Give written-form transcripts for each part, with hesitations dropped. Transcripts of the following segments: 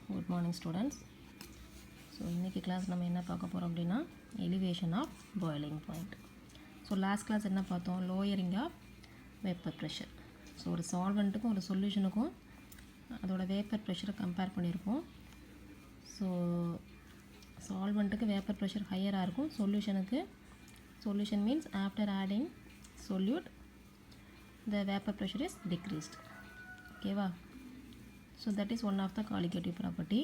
Good morning students. So இன்னைக்கு class நம்ம என்ன பார்க்க போறோம் அப்படினா elevation of boiling point. So last class என்ன பார்த்தோம், lowering of vapor pressure. So ஒரு solventக்கும் ஒரு solutionக்கும் அதோட vapor pressure கம்பேர் பண்ணியிருப்போம். So solventக்கு vapor pressure higher இருக்கும், solution means after adding solute the vapor pressure is decreased. Okay va? So that is one of the colligative property.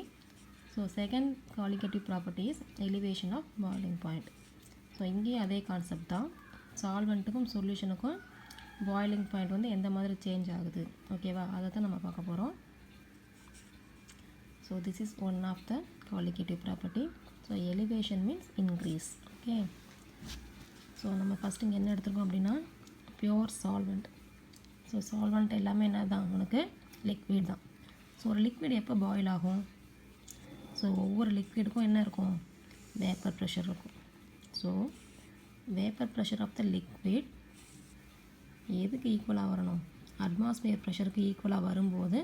So second colligative property is elevation of boiling point. So இங்கே அதே concept தான், சால்வெண்ட்டுக்கும் சொல்யூஷனுக்கும் boiling point வந்து எந்த மாதிரி change ஆகுது, ஓகேவா, அதை தான் நம்ம பார்க்க போகிறோம். So this is one of the colligative property. So elevation means increase. Okay, so நம்ம ஃபஸ்ட்டு இங்கே என்ன எடுத்துருக்கோம் அப்படின்னா பியோர் சால்வெண்ட். ஸோ சால்வெண்ட் எல்லாமே என்ன தான், உனக்கு லிக்விட் தான். ஸோ ஒரு லிக்விட் எப்போ பாயில் ஆகும், ஸோ ஒவ்வொரு லிக்விடுக்கும் என்ன இருக்கும், வேப்பர் ப்ரெஷர் இருக்கும். So vapour pressure of the liquid எதுக்கு ஈக்குவலாக வரணும், அட்மாஸ்பியர் ப்ரெஷருக்கு ஈக்குவலாக வரும்போது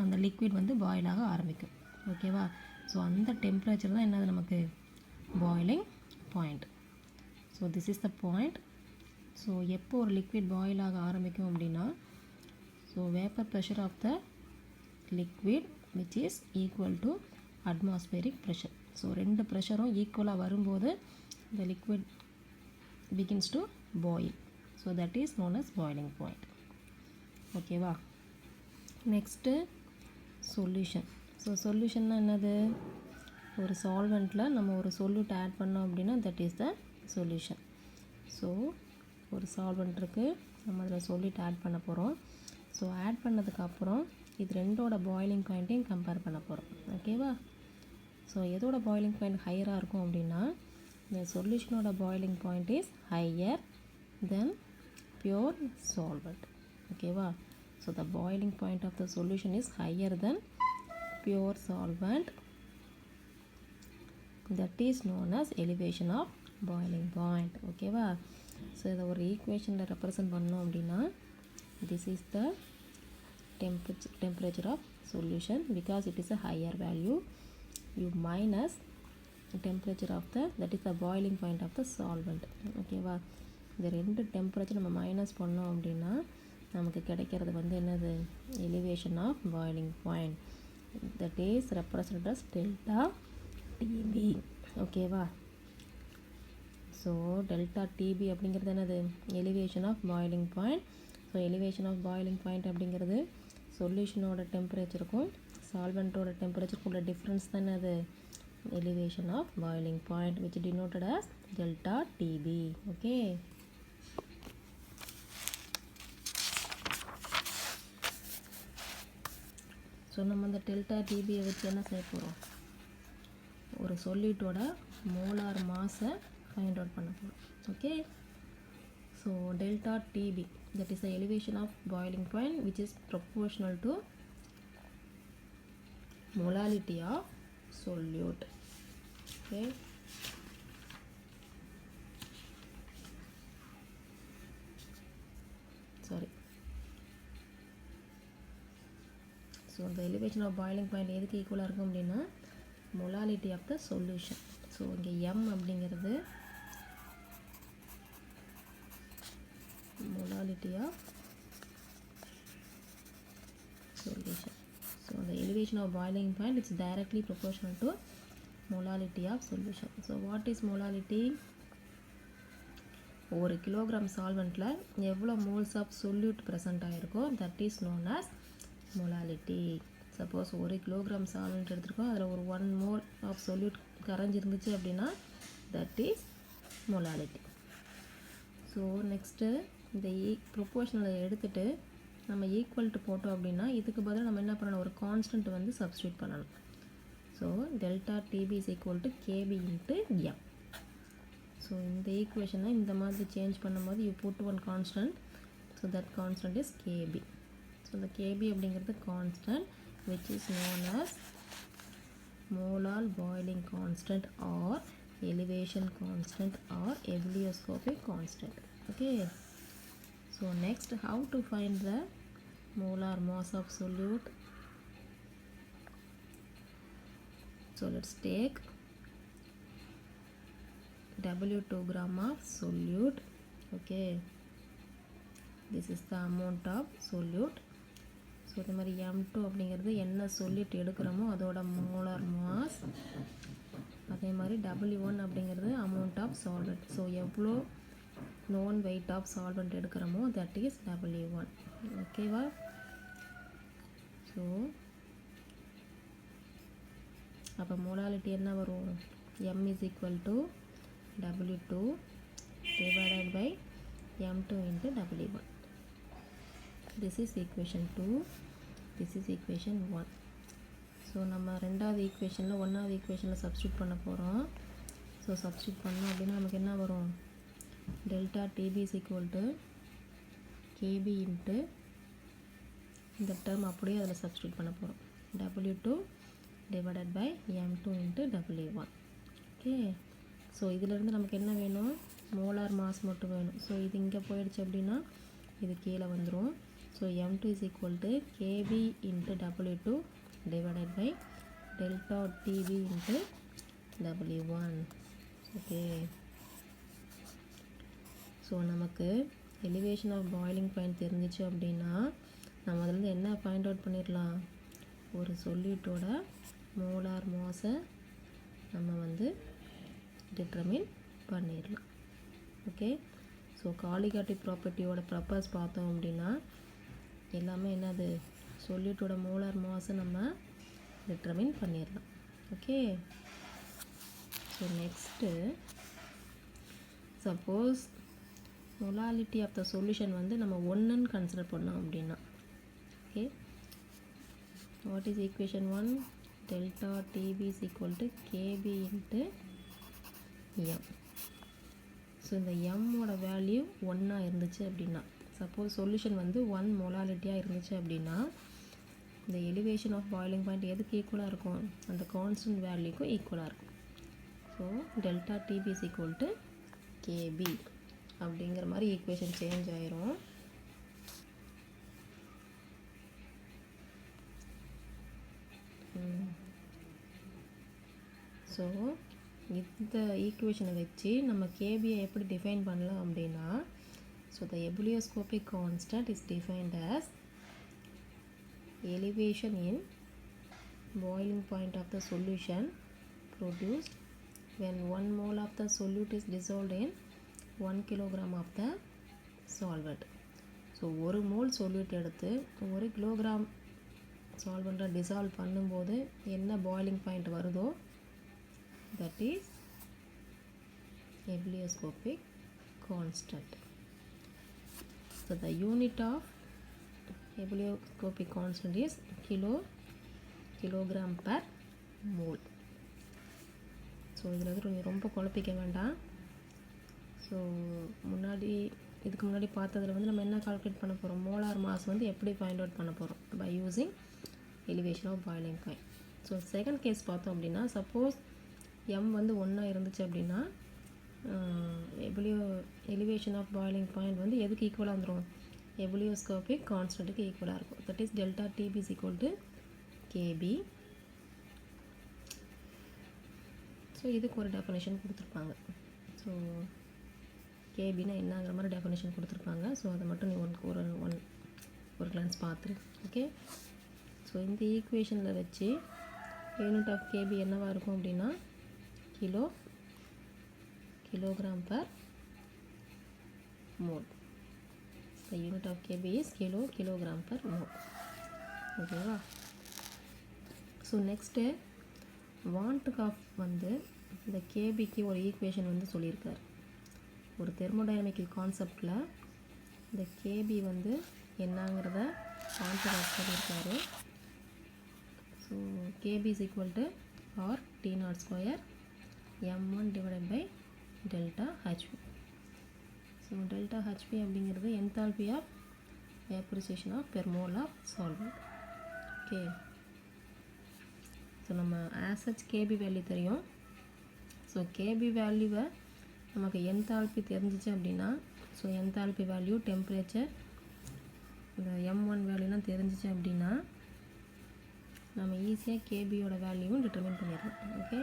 அந்த லிக்விட் வந்து பாயில் ஆக ஆரம்பிக்கும், ஓகேவா. ஸோ அந்த டெம்பரேச்சர் தான் என்னது நமக்கு boiling point. So this is the point. So எப்போ ஒரு லிக்விட் பாயில் ஆக ஆரம்பிக்கும் அப்படின்னா, so vapour pressure of the liquid which is equal to atmospheric pressure. So ரெண்டு ப்ரெஷரும் ஈக்குவலாக வரும்போது the liquid begins to boil. So that is known as boiling point. ஓகேவா. Next solution. So சொல்யூஷன்னா என்னது, ஒரு சால்வெண்ட்டில் நம்ம ஒரு சொல்யூட் ஆட் பண்ணோம் அப்படின்னா that is the solution. So ஒரு சால்வெண்ட் இருக்குது, நம்ம அதில் சொல்யூட் ஆட் பண்ண போகிறோம். ஸோ ஆட் பண்ணதுக்கப்புறம் இது ரெண்டோட பாய்லிங் பாயிண்ட்டையும் கம்பேர் பண்ண போகிறோம், ஓகேவா. ஸோ எதோட பாய்லிங் பாயிண்ட் ஹையராக இருக்கும் அப்படின்னா, இந்த சொல்யூஷனோட boiling point is higher than pure solvent, ஓகேவா. So the boiling point of the solution is higher than pure solvent. That is known as elevation of boiling point, ஓகேவா. ஸோ இதை ஒரு ஈக்குவேஷனில் ரெப்ரசன்ட் பண்ணோம் அப்படின்னா, this is the temperature of solution because it is a higher value, you minus temperature of the, that is the boiling point of the solvent, ஓகேவா. இந்த ரெண்டு temperature நம்ம மைனஸ் பண்ணோம் அப்படின்னா நமக்கு கிடைக்கிறது வந்து என்னது, elevation of boiling point, that is represented as delta TB, ஓகேவா. ஸோ டெல்டா டிபி அப்படிங்கிறது என்னது, elevation of boiling point. So elevation of boiling point அப்படிங்கிறது சொல்யூஷனோட டெம்பரேச்சருக்கும் சால்வெண்ட்டோட டெம்பரேச்சருக்கும் உள்ள டிஃப்ரென்ஸ் தான் அது elevation of boiling point which denoted as delta TB, okay. So நம்ம அந்த delta டிபியை வச்சு என்ன செய்ய போகிறோம், ஒரு சொல்யூட்டோட மோலார் மாஸை ஃபைண்ட் அவுட் பண்ண போகிறோம், okay. So delta TB, that is the elevation of boiling point which is proportional to molality of solute, okay. Sorry. So the elevation of boiling point எதுக்கு ஈக்குவலாக இருக்கும் அப்படின்னா molality of the solution. So இங்கே M அப்படிங்கிறது molality of solution. So the elevation of boiling point is directly proportional to molality of solution. So what is molality? ஒரு kilogram சால்வெண்ட்டில் எவ்வளோ moles of solute present ஆகிருக்கோ that is known as molality. Suppose ஒரு kilogram solvent எடுத்துருக்கோம், அதில் ஒரு 1 mole of solute கரைஞ்சிருந்துச்சு அப்படின்னா that is molality. So next இந்த ப்ரொப்போர்ஷனலை எடுத்துகிட்டு நம்ம ஈக்குவல்ட்டு போட்டோம் அப்படின்னா இதுக்கு பதிலாக நம்ம என்ன பண்ணணும், ஒரு கான்ஸ்டன்ட் வந்து சப்ஸ்டியூட் பண்ணணும். So delta TB is equal to KB into M. So இந்த ஈக்குவேஷனை இந்த மாதிரி சேஞ்ச் பண்ணும்போது you put one constant, so that constant is KB. So இந்த கேபி அப்படிங்கிறது constant which is known as molar boiling constant or elevation constant or ebullioscopic constant, okay. So next, how to find the molar mass of solute? So let's take W2 gram of solute. Okay, this is the amount of solute. So இது மாதிரி M2 அப்படிங்கிறது என்ன சொல்லிட்டு எடுக்கிறோமோ அதோட molar mass. அதே மாதிரி W1 அப்படிங்கிறது அமௌண்ட் ஆஃப் சால்வெண்ட். ஸோ எவ்வளோ known weight of solvent எடுக்கிறோமோ that is W1. ஓகேவா? ஸோ அப்போ மோலாலிட்டி என்ன வரும்? M is equal to W2 divided by M2 into W1. This is equation 2. This is equation 1. So நம்ம ரெண்டாவது ஈக்குவேஷனில் ஒன்றாவது ஈக்குவேஷனில் சப்ஸ்டியூட் பண்ண போகிறோம். ஸோ சப்ஸ்டியூட் பண்ணோம் அப்படின்னா நமக்கு என்ன வரும்? Delta TB is equal to KB into இந்த டேர்ம் அப்படியே அதில் சப்ஸ்டியூட் பண்ண போகிறோம். W2 divided by M2 into W1. Okay, so இதிலேருந்து நமக்கு என்ன வேணும்? மோலார் மாஸ் மட்டும் வேணும். ஸோ இது இங்கே போயிடுச்சு அப்படின்னா இது கீழே வந்துடும். So M2 is equal to KB into W2 divided by delta TB into W1. Okay, so நமக்கு எலிவேஷன் ஆஃப் பாய்லிங் பாயிண்ட் தெரிஞ்சிச்சு அப்படின்னா நம்ம அதிலேருந்து என்ன ஃபைண்ட் அவுட் பண்ணிடலாம்? ஒரு சொல்யூட்டோட மோலார் மாஸை நம்ம வந்து டிட்டர்மின் பண்ணிடலாம். ஓகே, ஸோ காலிகாட்டி ப்ராப்பர்ட்டியோட ப்ரப்பர்ஸ் பார்த்தோம் அப்படின்னா எல்லாமே என்னது? சொல்யூட்டோட மோலார் மாஸை நம்ம டிட்டர்மின் பண்ணிடலாம். Okay, so next suppose molality of the solution வந்து நம்ம ஒன்றுன்னு கன்சிடர் பண்ணோம் அப்படின்னா okay, what is equation 1? Delta TB is equal to KB into M. So இந்த எம்மோட வேல்யூ 1 இருந்துச்சு அப்படின்னா, சப்போஸ் சொல்யூஷன் வந்து 1 மொலாலிட்டியாக இருந்துச்சு அப்படின்னா இந்த எலிவேஷன் ஆஃப் பாய்லிங் பாயிண்ட் எதுக்கு ஈக்குவலாக இருக்கும்? அந்த கான்ஸ்டன்ட் வேல்யூக்கும் ஈக்குவலாக இருக்கும். So delta TB is equal to KB அப்படிங்கிற மாதிரி ஈக்குவேஷன் சேஞ்ச் ஆயிரும். ஸோ இந்த ஈக்குவேஷனை வச்சு நம்ம கேபியை எப்படி டிஃபைன் பண்ணலாம் அப்படின்னா, so the ebullioscopic constant is defined as elevation in boiling point of the solution produced when 1 mole of the solute is dissolved in 1 kilogram of the solvent. So 1 mole solute எடுத்து 1 kilogram solvent dissolve பண்ணும்போது என்ன boiling point வருதோ that is ebullioscopic constant. So the unit of ebullioscopic constant is kilogram per mole. So இதில் வந்து ரொம்ப குழப்பிக்க வேண்டாம். So இதுக்கு முன்னாடி பார்த்ததில் வந்து நம்ம என்ன கால்குலேட் பண்ண போகிறோம்? மோலார் மாஸ் வந்து எப்படி ஃபைண்ட் அவுட் பண்ண போகிறோம்? By using elevation of boiling point. So second case பார்த்தோம் அப்படின்னா, சப்போஸ் M வந்து 1 இருந்துச்சு அப்படின்னா எலிவேஷன் ஆஃப் பாய்லிங் பாயிண்ட் வந்து எதுக்கு ஈக்குவலாக வந்துடும்? எபுலியோஸ்கோபிக் கான்ஸ்டன்ட்டுக்கு ஈக்குவலாக இருக்கும். That is delta TB is equal to KB. So இதுக்கு ஒரு டெஃபினேஷன் கொடுத்துருப்பாங்க. ஸோ கேபின்னா என்னங்கிற மாதிரி டெஃபினேஷன் கொடுத்துருப்பாங்க. ஸோ அதை மட்டும் நீ ஒரு கிளான்ஸ் பார்த்துரு. ஓகே, ஸோ இந்த ஈக்குவேஷனில் வச்சு யூனிட் ஆஃப் கேபி என்னவாக இருக்கும் அப்படின்னா kilogram per mole. The unit of kb is kilogram per mole. ஓகேவா? ஸோ நெக்ஸ்ட்டு வான் காஃப் வந்து இந்த கேபிக்கு ஒரு ஈக்குவேஷன் வந்து சொல்லியிருக்கார். ஒரு தெர்மோடைனமிக்கல் கான்செப்டில் இந்த கேபி வந்து என்னங்கிறத வான் காஃப் சொல்லியிருக்காரு. So KB is equal to R T0 square M1 divided by delta HP. So delta HP அப்படிங்கிறது enthalpy of vaporization of per mole of solvent. Okay, so நம்ம as such KB வேல்யூ தெரியும். So KB வேல்யூவை நமக்கு enthalpy தெரிஞ்சிச்சு அப்படின்னா, so enthalpy value, temperature, இந்த M1 வேல்யூலாம் தெரிஞ்சிச்சு அப்படின்னா நம்ம ஈஸியாக கேபியோட வேல்யூவும் டிட்டர்மின் பண்ணிடலாம். Okay,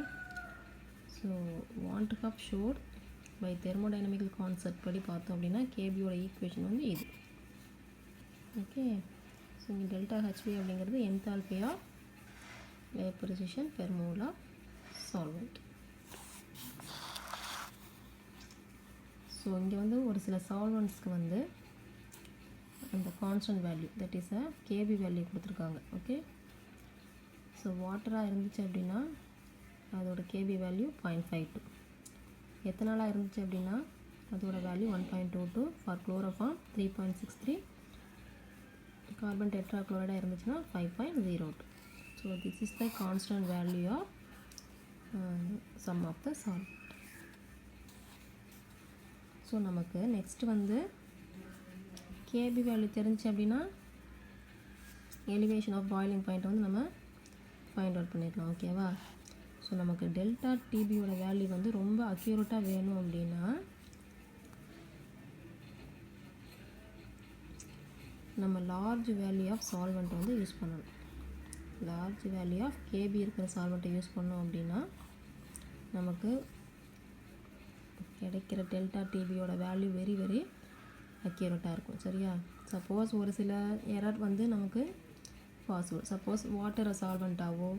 so van't Hoff showed by thermodynamical concept படி பார்த்தோம் அப்படின்னா கேபியோட ஈக்குவேஷன் வந்து இது. ஓகே, ஸோ இங்கே டெல்டா ஹெச்பி அப்படிங்கிறது enthalpy of vaporisation per mole of solvent. So இங்கே வந்து ஒரு சில சால்வெண்ட்ஸ்க்கு வந்து அந்த constant value that is a K B value கொடுத்துருக்காங்க. ஓகே, ஸோ வாட்டராக இருந்துச்சு அப்படின்னா அதோட கேபி வேல்யூ 0.52. எத்தனாலாக இருந்துச்சு அப்படின்னா அதோட வேல்யூ 1.22. For chloroform 3.63. கார்பன் டெட்ராக்ளோரைடாக இருந்துச்சுன்னா 5.02. So this is the constant value of some of the solvent. ஸோ நமக்கு நெக்ஸ்ட் வந்து கேபி வேல்யூ தெரிஞ்சு அப்படின்னா எலிவேஷன் ஆஃப் பாய்லிங் பாயிண்ட் வந்து நம்ம ஃபைண்ட் அவுட் பண்ணிக்கலாம். ஓகேவா, ஸோ நமக்கு டெல்டா டிபியோட வேல்யூ வந்து ரொம்ப அக்யூரேட்டாக வேணும் அப்படின்னா நம்ம லார்ஜ் வேல்யூ ஆஃப் சால்வெண்ட் வந்து யூஸ் பண்ணணும். லார்ஜ் வேல்யூ ஆஃப் கேபி இருக்கிற சால்வெண்ட்டை யூஸ் பண்ணோம் அப்படின்னா நமக்கு கிடைக்கிற டெல்டா டிபியோட வேல்யூ வெரி வெரி அக்யூரேட்டாக இருக்கும். சரியா, சப்போஸ் ஒரு சில எரர் வந்து நமக்கு பாசிபிள். சப்போஸ் வாட்டரை சால்வெண்ட்டாவோ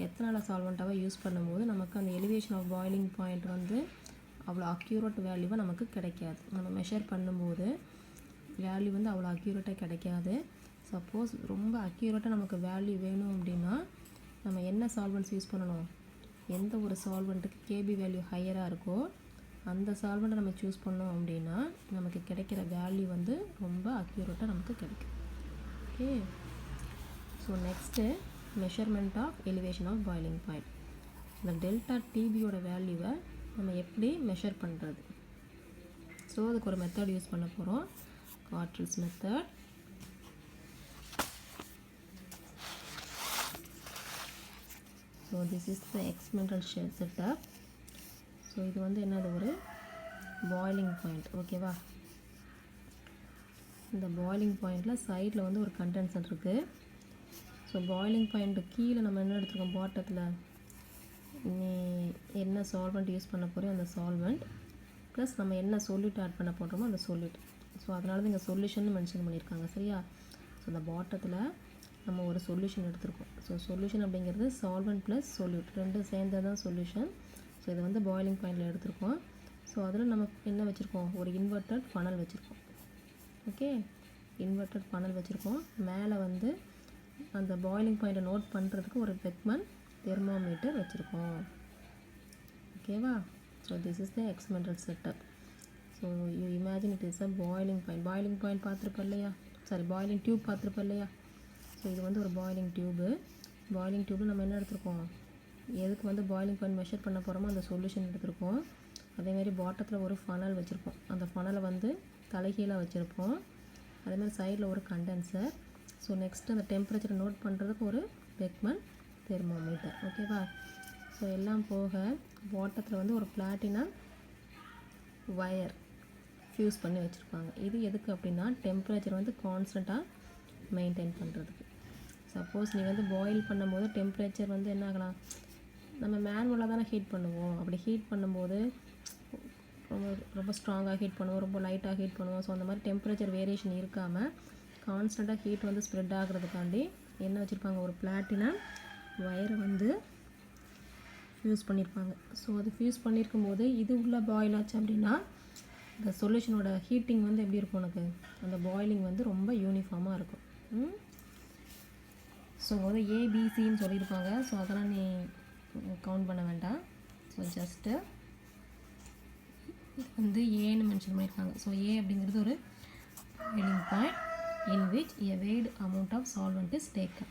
எத்தனால சால்வெண்ட்டாவோ யூஸ் பண்ணும்போது நமக்கு அந்த எலிவேஷன் ஆஃப் பாய்லிங் பாயிண்ட் வந்து அவ்வளோ அக்யூரேட் வேல்யூவாக நமக்கு கிடைக்காது. நம்ம மெஷர் பண்ணும்போது வேல்யூ வந்து அவ்வளோ அக்யூரேட்டாக கிடைக்காது. சப்போஸ் ரொம்ப அக்யூரேட்டாக நமக்கு வேல்யூ வேணும் அப்படின்னா நம்ம என்ன சால்வெண்ட்ஸ் யூஸ் பண்ணணும், எந்த ஒரு சால்வெண்ட்டுக்கு கேபி வேல்யூ ஹையராக இருக்கோ அந்த சால்வெண்ட்டை நம்ம சூஸ் பண்ணோம் அப்படின்னா நமக்கு கிடைக்கிற வேல்யூ வந்து ரொம்ப அக்யூரேட்டாக நமக்கு கிடைக்கும். Okay, so next measurement of elevation of boiling point. இந்த டெல்டா டிபியோட வேல்யூவை நம்ம எப்படி மெஷர் பண்ணுறது? ஸோ அதுக்கு ஒரு மெத்தட் யூஸ் பண்ண போகிறோம், Cottrell's method. So this is the experimental setup. ஸோ இது வந்து என்னது, ஒரு பாய்லிங் பாயிண்ட். ஓகேவா, இந்த பாய்லிங் பாயிண்டில் சைடில் வந்து ஒரு கண்டென்சர் இருக்குது. ஸோ பாய்லிங் பாயிண்ட்டு கீழே நம்ம என்ன எடுத்துருக்கோம், பாட்டத்தில் நீ என்ன சால்வெண்ட் யூஸ் பண்ண போகிறோம் அந்த சால்வெண்ட் ப்ளஸ் நம்ம என்ன சொல்யூட் ஆட் பண்ண போடுறோமோ அந்த சொல்யூட். ஸோ அதனால தான் இங்கே சொல்யூஷன் மென்ஷன் பண்ணியிருக்காங்க. சரியா, ஸோ இந்த பாட்டத்தில் நம்ம ஒரு சொல்யூஷன் எடுத்துருக்கோம். ஸோ சொல்யூஷன் அப்படிங்கிறது சால்வெண்ட் ப்ளஸ் சொல்யூட் ரெண்டும் சேர்ந்தது தான் சொல்யூஷன். ஸோ இதை வந்து பாய்லிங் பாயிண்டில் எடுத்துருக்கோம். ஸோ அதில் நம்ம என்ன வச்சுருக்கோம், ஒரு இன்வெர்ட்டட் ஃபனல் வச்சுருக்கோம். ஓகே, இன்வெர்ட்டட் ஃபனல் வச்சுருக்கோம். மேலே வந்து அந்த பாய்லிங் பாயிண்ட்டை நோட் பண்ணுறதுக்கு ஒரு பெக்மன் தெர்மோமீட்டர் வச்சுருக்கோம். ஓகேவா, so this is the experimental setup. So you imagine it is a boiling point. Boiling point பார்த்துருப்போம் இல்லையா, சாரி பாய்லிங் டியூப் பார்த்துருப்போம் இல்லையா. ஸோ இது வந்து ஒரு பாய்லிங் டியூபு. பாய்லிங் டியூப்பில் நம்ம என்ன எடுத்துருக்கோம், எதுக்கு வந்து பாய்லிங் பாயிண்ட் மெஷர் பண்ண போகிறோமோ அந்த சொல்யூஷன் எடுத்துருக்கோம். அதேமாதிரி பாட்டத்தில் ஒரு ஃபனல் வச்சுருப்போம். அந்த ஃபனலை வந்து தலைகீழாக வச்சுருப்போம். அதேமாதிரி சைடில் ஒரு கண்டென்சர். ஸோ நெக்ஸ்ட்டு அந்த டெம்பரேச்சரை நோட் பண்ணுறதுக்கு ஒரு பெக்மன் தெர்மோமீட்டர். ஓகேவா, ஸோ எல்லாம் போக பாட்டத்தில் வந்து ஒரு பிளாட்டினம் வயர் ஃபியூஸ் பண்ணி வச்சுருப்பாங்க. இது எதுக்கு அப்படின்னா டெம்பரேச்சர் வந்து கான்ஸ்டண்ட்டாக மெயின்டைன் பண்ணுறதுக்கு. சப்போஸ் நீ வந்து பாயில் பண்ணும்போது டெம்பரேச்சர் வந்து என்ன ஆகலாம், நம்ம மேனுவலாக தானே ஹீட் பண்ணுவோம். அப்படி ஹீட் பண்ணும்போது ரொம்ப ரொம்ப ஸ்ட்ராங்காக ஹீட் பண்ணுவோம், ரொம்ப லைட்டாக ஹீட் பண்ணுவோம். ஸோ அந்த மாதிரி டெம்பரேச்சர் வேரியேஷன் இருக்காமல் கான்ஸ்டண்ட்டாக ஹீட் வந்து ஸ்ப்ரெட் ஆகிறதுக்காண்டி என்ன வச்சுருப்பாங்க, ஒரு பிளாட்டினம் வயரை வந்து ஃபியூஸ் பண்ணியிருப்பாங்க. ஸோ அது ஃபியூஸ் பண்ணியிருக்கும் போது இது உள்ள பாயில் ஆச்சு அப்படின்னா இந்த சொல்யூஷனோட ஹீட்டிங் வந்து எப்படி இருக்கும், உனக்கு அந்த பாயிலிங் வந்து ரொம்ப யூனிஃபார்மாக இருக்கும். ஸோ வந்து ஏபிசின்னு சொல்லியிருப்பாங்க. ஸோ அதெல்லாம் நீ கவுண்ட் பண்ண வேண்டாம். ஸோ ஜஸ்ட்டு வந்து ஏன்னு மென்ஷன் பண்ணியிருக்காங்க. ஸோ ஏ அப்படிங்கிறது ஒரு boiling point in which a weighed amount of solvent is taken.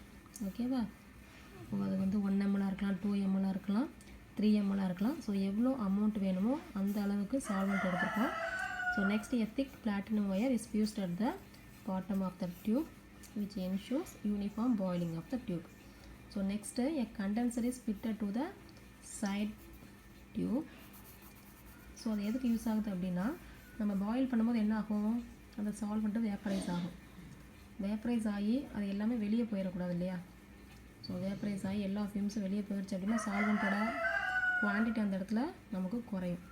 ஓகேவா, அது வந்து 1 ml இருக்கலாம், 2 ml இருக்கலாம், 3 ml இருக்கலாம். ஸோ எவ்வளோ அமௌண்ட் வேணுமோ அந்த அளவுக்கு சால்வெண்ட் எடுத்துருக்கோம். So next a thick platinum wire is fused at the bottom of the tube which ensures uniform boiling of the tube. So next a condenser is fitted to the side tube. So அது எதுக்கு use ஆகுது அப்படின்னா நம்ம boil பண்ணும்போது என்ன ஆகும், அந்த solvent vaporise ஆகும். வேப்பரைஸ் ஆகி அது எல்லாமே வெளியே போயிடக்கூடாது இல்லையா. ஸோ வேப்பரைஸ் ஆகி எல்லா ஃபியூம்ஸும் வெளியே போயிடுச்சு அப்படின்னா சால்வெண்ட்டோட குவான்டிட்டி அந்த இடத்துல நமக்கு குறையும்.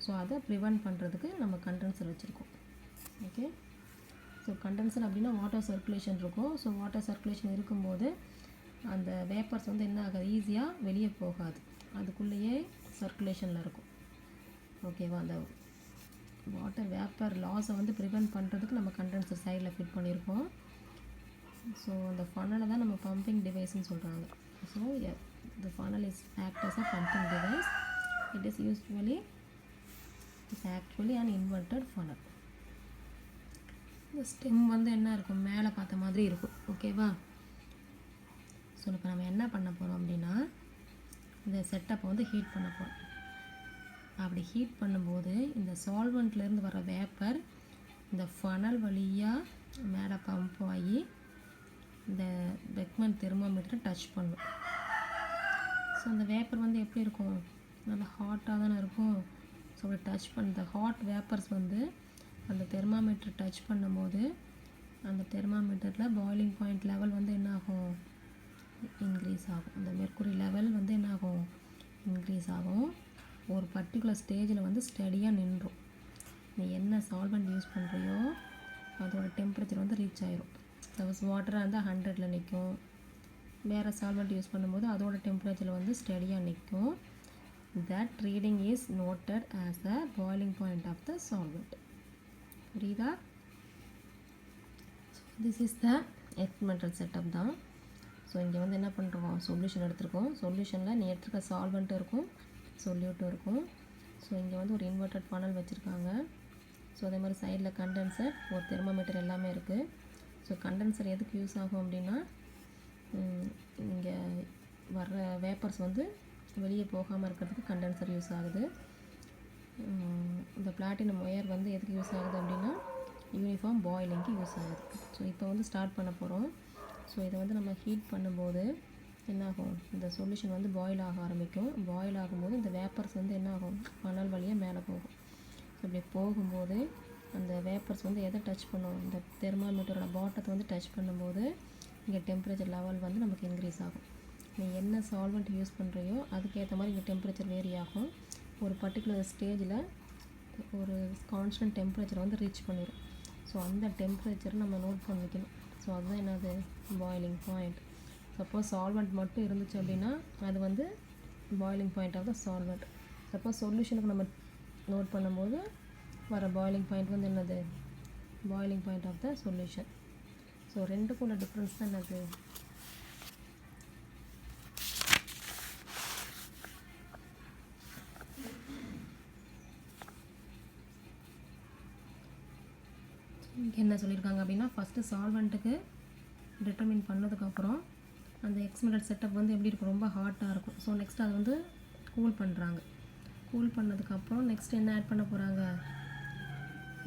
ஸோ அதை ப்ரிவெண்ட் பண்ணுறதுக்கு நம்ம கண்டென்சர் வச்சுருக்கோம். ஓகே, ஸோ கண்டென்சர் அப்படின்னா வாட்டர் சர்க்குலேஷன் இருக்கும். ஸோ வாட்டர் சர்க்குலேஷன் இருக்கும்போது அந்த வேப்பர்ஸ் வந்து என்ன ஆகாது, ஈஸியாக வெளியே போகாது, அதுக்குள்ளேயே சர்க்குலேஷனில் இருக்கும். ஓகேவா, அந்த வாட்டர் வேப்பர் லாஸை வந்து ப்ரிவெண்ட் பண்ணுறதுக்கு நம்ம கண்டென்சர் சைடில் ஃபிட் பண்ணியிருக்கோம். ஸோ அந்த ஃபனலை தான் நம்ம பம்பிங் டிவைஸ்ன்னு சொல்கிறாங்க. So the funnel is act as a pumping device. It is actually an inverted funnel. இந்த ஸ்டெம் வந்து என்ன இருக்கும், மேலே பார்த்த மாதிரி இருக்கும். ஓகேவா, ஸோ இப்போ நம்ம என்ன பண்ண போகிறோம் அப்படின்னா இந்த செட்டப்பை வந்து ஹீட் பண்ண போகிறோம். அப்படி ஹீட் பண்ணும்போது இந்த சால்வெண்ட்லேருந்து வர வேப்பர் இந்த ஃபனல் வழியாக மேலே பம்ப் ஆகி இந்த பெக்மன் தெர்மோமீட்டரை டச் பண்ணும். ஸோ அந்த வேப்பர் வந்து எப்படி இருக்கும், நல்லா ஹாட்டாக தானே இருக்கும். ஸோ அப்படி டச் பண்ணுற ஹாட் வேப்பர்ஸ் வந்து அந்த தெர்மாமீட்டர் டச் பண்ணும்போது அந்த தெர்மாமீட்டரில் பாய்லிங் பாயிண்ட் லெவல் வந்து என்ன ஆகும், இன்க்ரீஸ் ஆகும். அந்த மெர்க்குரி லெவல் வந்து என்ன ஆகும், இன்க்ரீஸ் ஆகும். ஒரு பர்டிகுலர் ஸ்டேஜில் வந்து ஸ்டடியாக நின்றும். நீ என்ன சால்வெண்ட் யூஸ் பண்ணுறியோ அதோட டெம்பரேச்சர் வந்து ரீச் ஆயிரும். சப்போஸ் வாட்டராக இருந்தால் 100ல் நிற்கும், வேறு சால்வெண்ட் யூஸ் பண்ணும்போது அதோட டெம்பரேச்சர் வந்து ஸ்டடியாக நிற்கும். that reading is noted as the boiling point of the solvent. புரியுதா? this is the experimental setup தான். ஸோ இங்கே வந்து என்ன பண்ணுறோம், சொல்யூஷன் எடுத்துருக்கோம். சொல்யூஷனில் நீ எடுத்துருக்க சால்வெண்ட்டும் இருக்கும், சொல்யூட்டும் இருக்கும். ஸோ இங்கே வந்து ஒரு இன்வெர்ட்டட் ஃபனல் வச்சுருக்காங்க. ஸோ அதே மாதிரி சைடில் கண்டென்சர், ஒரு தெர்மோமீட்டர் எல்லாமே இருக்குது. ஸோ கண்டென்சர் எதுக்கு யூஸ் ஆகும் அப்படின்னா இங்கே வர்ற வேப்பர்ஸ் வந்து வெளியே போகாமல் இருக்கிறதுக்கு கண்டென்சர் யூஸ் ஆகுது. இந்த பிளாட்டினம் ஒயர் வந்து எதுக்கு யூஸ் ஆகுது அப்படின்னா யூனிஃபார்ம் பாயிலிங்க்கு யூஸ் ஆகுது. ஸோ இப்போ வந்து ஸ்டார்ட் பண்ண போகிறோம். ஸோ இதை வந்து நம்ம ஹீட் பண்ணும்போது என்னாகும், இந்த சொல்யூஷன் வந்து பாயில் ஆக ஆரம்பிக்கும். பாயில் ஆகும்போது இந்த வேப்பர்ஸ் வந்து என்னாகும், ஃபனல் வழியாக மேலே போகும். ஸோ இப்படி போகும்போது அந்த வேப்பர்ஸ் வந்து எதை டச் பண்ணும், இந்த தெர்மாமீட்டரோட பாட்டத்தை வந்து டச் பண்ணும்போது இங்கே டெம்பரேச்சர் லெவல் வந்து நமக்கு இன்க்ரீஸ் ஆகும். நீ என்ன சால்வெண்ட் யூஸ் பண்ணுறியோ அதுக்கேற்ற மாதிரி இங்கே டெம்பரேச்சர் வேரி ஆகும். ஒரு பர்டிகுலர் ஸ்டேஜில் ஒரு கான்ஸ்டன்ட் டெம்பரேச்சர் வந்து ரீச் பண்ணிடும். ஸோ அந்த டெம்பரேச்சரை நம்ம நோட் பண்ணிக்கணும். ஸோ அதுதான் என்னது, பாய்லிங் பாயிண்ட். சப்போஸ் சால்வெண்ட் மட்டும் இருந்துச்சு அப்படின்னா அது வந்து boiling point of the solvent. Suppose சொல்யூஷனுக்கு நம்ம நோட் பண்ணும்போது வர பாய்லிங் பாயிண்ட் வந்து என்னது, boiling point of the solution. So ரெண்டுக்கும் உள்ள டிஃப்ரென்ஸ் தான் என்னது, இங்கே என்ன சொல்லியிருக்காங்க அப்படின்னா ஃபஸ்ட்டு சால்வெண்ட்டுக்கு டிட்டர்மின் பண்ணதுக்கப்புறம் அந்த எக்ஸ்பெரிமெண்டல் செட்டப் வந்து எப்படி இருக்கும், ரொம்ப ஹாட்டாக இருக்கும். ஸோ நெக்ஸ்ட் அதை வந்து கூல் பண்ணுறாங்க. கூல் பண்ணதுக்கப்புறம் நெக்ஸ்ட் என்ன ஆட் பண்ண போகிறாங்க,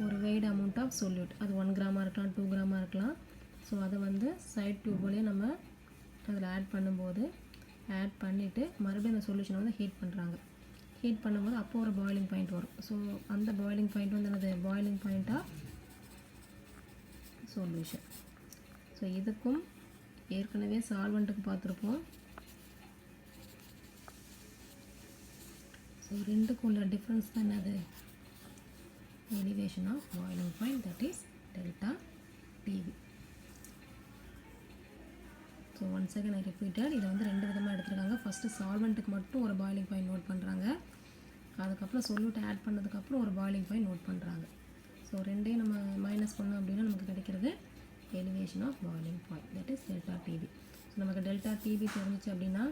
ஒரு வெயிட் அமௌண்ட் ஆஃப் சொல்யூட். அது 1 கிராமாக இருக்கலாம், 2 கிராமாக இருக்கலாம். ஸோ அதை வந்து சைட் டியூப் வழியாக நம்ம அதில் ஆட் பண்ணும்போது ஆட் பண்ணிவிட்டு மறுபடியும் அந்த சொல்யூஷனை வந்து ஹீட் பண்ணுறாங்க. ஹீட் பண்ணும்போது அப்போ ஒரு பாய்லிங் பாயிண்ட் வரும். ஸோ அந்த பாய்லிங் பாயிண்ட் வந்து என்னது, boiling point of solution. So இதுக்கும் ஏற்கனவே சால்வெண்ட்டுக்கு பார்த்துருப்போம். ஸோ ரெண்டுக்கும் உள்ள டிஃப்ரென்ஸ் தான் என்னது, elevation of boiling point, that is delta PV. So once again I repeated, இதை வந்து ரெண்டு விதமாக எடுத்துருக்காங்க. ஃபஸ்ட்டு சால்வெண்ட்டுக்கு மட்டும் ஒரு பாய்லிங் பாயிண்ட் நோட் பண்ணுறாங்க, அதுக்கப்புறம் சொல்யூட் ஆட் பண்ணதுக்கப்புறம் ஒரு பாய்லிங் பாயிண்ட் நோட் பண்ணுறாங்க. ஸோ ரெண்டையும் நம்ம மைனஸ் பண்ணோம் அப்படின்னா நமக்கு கிடைக்கிறது elevation of boiling point, that is delta TB. So நமக்கு டெல்டா டிவி தெரிஞ்சிச்சு அப்படின்னா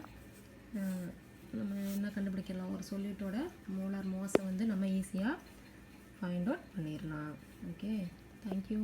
நம்ம என்ன கண்டுபிடிக்கலாம், ஒரு சொல்யூட்டோட மோலார் மாஸை வந்து நம்ம ஈஸியாக ஃபைண்ட் அவுட் பண்ணிடலாம். Okay, thank you.